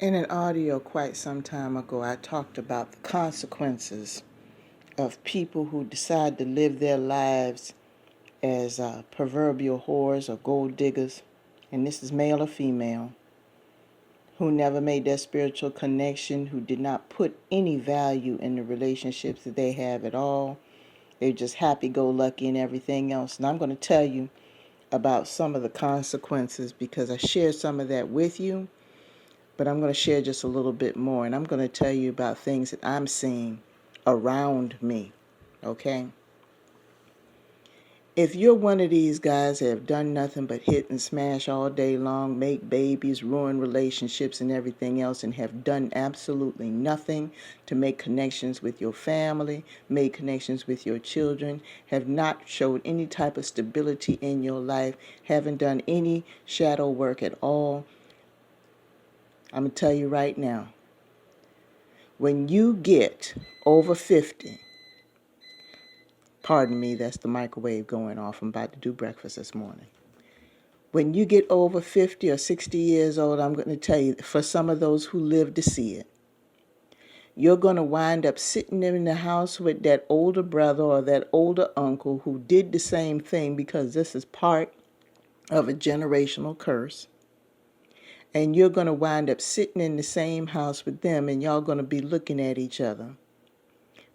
In an audio quite some time ago, I talked about the consequences of people who decide to live their lives as proverbial whores or gold diggers, and this is male or female, who never made that spiritual connection, who did not put any value in the relationships that they have at all. They're just happy-go-lucky and everything else. And I'm going to tell you about some of the consequences because I shared some of that with you. But I'm going to share just a little bit more, and I'm going to tell you about things that I'm seeing around me, okay? If you're one of these guys that have done nothing but hit and smash all day long, make babies, ruin relationships and everything else, and have done absolutely nothing to make connections with your family, made connections with your children, have not showed any type of stability in your life, haven't done any shadow work at all, I'm going to tell you right now, when you get over 50, pardon me, that's the microwave going off. I'm about to do breakfast this morning. When you get over 50 or 60 years old, I'm going to tell you, for some of those who live to see it, you're going to wind up sitting in the house with that older brother or that older uncle who did the same thing, because this is part of a generational curse. And you're going to wind up sitting in the same house with them, and y'all going to be looking at each other.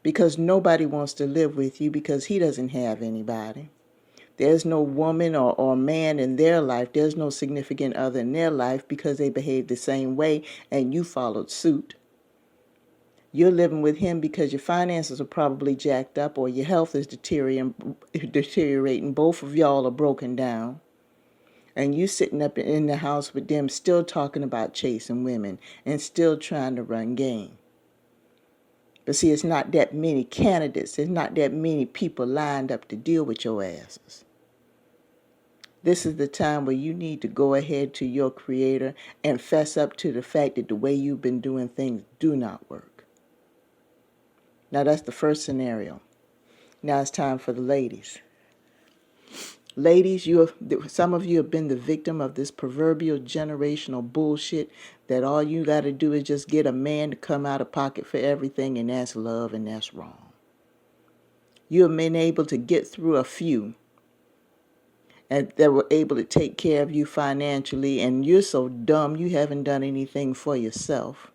Because nobody wants to live with you because he doesn't have anybody. There's no woman or man in their life. There's no significant other in their life because they behave the same way and you followed suit. You're living with him because your finances are probably jacked up or your health is deteriorating. Both of y'all are broken down. And you sitting up in the house with them still talking about chasing women and still trying to run game. But see, it's not that many candidates. There's not that many people lined up to deal with your asses. This is the time where you need to go ahead to your Creator and fess up to the fact that the way you've been doing things do not work. Now, that's the first scenario. Now it's time for the ladies. Ladies, some of you have been the victim of this proverbial generational bullshit that all you got to do is just get a man to come out of pocket for everything, and that's love, and that's wrong. You have been able to get through a few and that were able to take care of you financially, and you're so dumb you haven't done anything for yourself.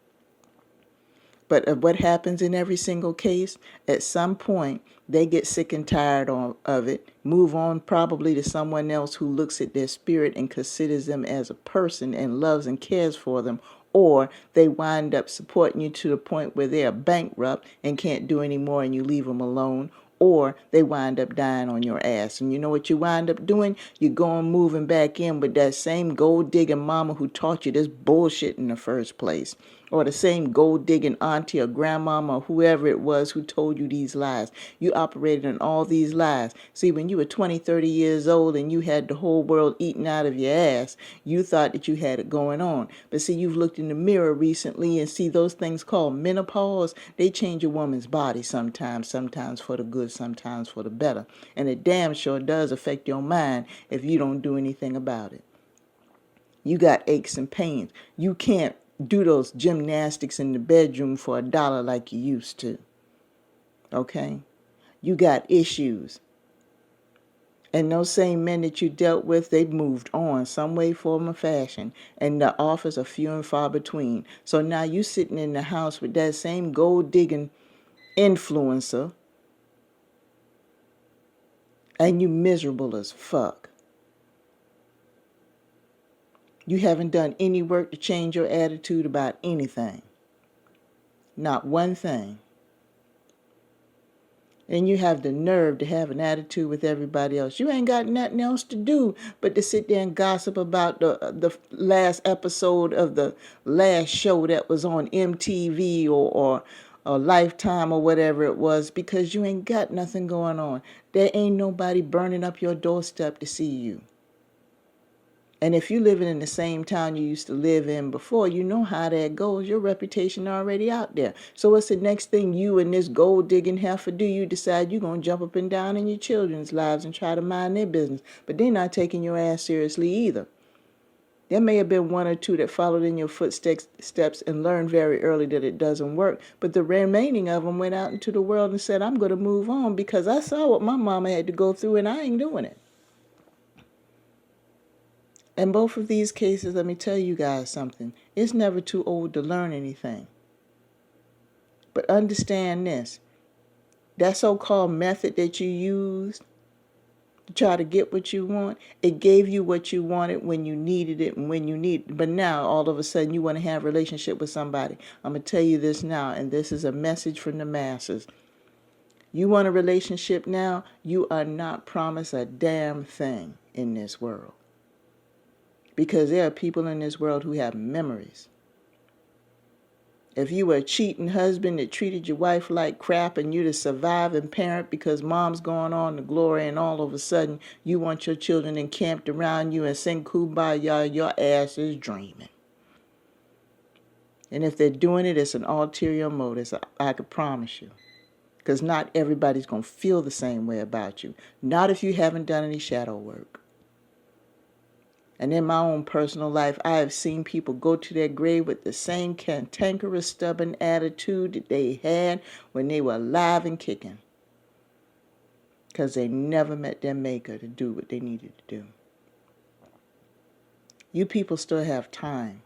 But what happens in every single case, at some point, they get sick and tired of it, move on probably to someone else who looks at their spirit and considers them as a person and loves and cares for them, or they wind up supporting you to the point where they are bankrupt and can't do any more and you leave them alone, or they wind up dying on your ass. And you know what you wind up doing? You're going moving back in with that same gold-digging mama who taught you this bullshit in the first place, or the same gold-digging auntie or grandmama or whoever it was who told you these lies. You operated in all these lies. See, when you were 20, 30 years old and you had the whole world eating out of your ass, you thought that you had it going on. But see, you've looked in the mirror recently and see those things called menopause. They change a woman's body sometimes for the good, sometimes for the better. And it damn sure does affect your mind if you don't do anything about it. You got aches and pains. You can't do those gymnastics in the bedroom for $1 like you used to. Okay? You got issues. And those same men that you dealt with, they've moved on some way, form, or fashion. And the offers are few and far between. So now you sitting in the house with that same gold-digging influencer, and you miserable as fuck. You haven't done any work to change your attitude about anything. Not one thing. And you have the nerve to have an attitude with everybody else. You ain't got nothing else to do but to sit there and gossip about the last episode of the last show that was on MTV or Lifetime or whatever it was, because you ain't got nothing going on. There ain't nobody burning up your doorstep to see you. And if you're living in the same town you used to live in before, you know how that goes. Your reputation already out there. So what's the next thing you and this gold-digging heifer do? You decide you're going to jump up and down in your children's lives and try to mind their business. But they're not taking your ass seriously either. There may have been one or two that followed in your footsteps and learned very early that it doesn't work. But the remaining of them went out into the world and said, I'm going to move on because I saw what my mama had to go through and I ain't doing it. In both of these cases, let me tell you guys something. It's never too old to learn anything. But understand this. That so-called method that you used to try to get what you want, it gave you what you wanted when you needed it and when you need it. But now, all of a sudden, you want to have a relationship with somebody. I'm going to tell you this now, and this is a message from the masses. You want a relationship now, you are not promised a damn thing in this world. Because there are people in this world who have memories. If you were a cheating husband that treated your wife like crap and you're the surviving parent because mom's going on to glory and all of a sudden you want your children encamped around you and sing kumbaya, your ass is dreaming. And if they're doing it, it's an ulterior motive, I can promise you. Because not everybody's going to feel the same way about you. Not if you haven't done any shadow work. And in my own personal life, I have seen people go to their grave with the same cantankerous, stubborn attitude that they had when they were alive and kicking. Because they never met their maker to do what they needed to do. You people still have time.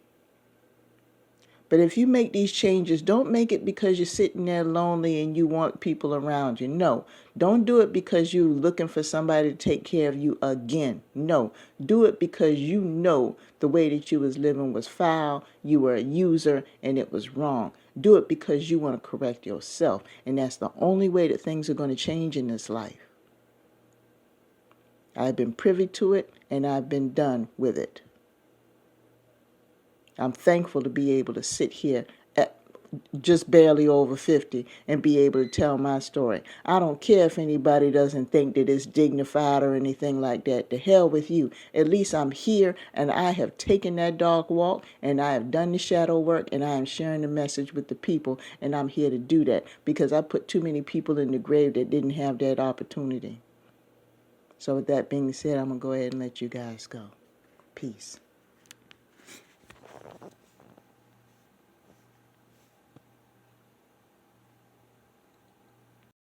But if you make these changes, don't make it because you're sitting there lonely and you want people around you. No, don't do it because you're looking for somebody to take care of you again. No, do it because you know the way that you was living was foul, you were a user, and it was wrong. Do it because you want to correct yourself, and that's the only way that things are going to change in this life. I've been privy to it, and I've been done with it. I'm thankful to be able to sit here at just barely over 50 and be able to tell my story. I don't care if anybody doesn't think that it's dignified or anything like that. To hell with you. At least I'm here and I have taken that dog walk and I have done the shadow work and I am sharing the message with the people, and I'm here to do that because I put too many people in the grave that didn't have that opportunity. So with that being said, I'm going to go ahead and let you guys go. Peace.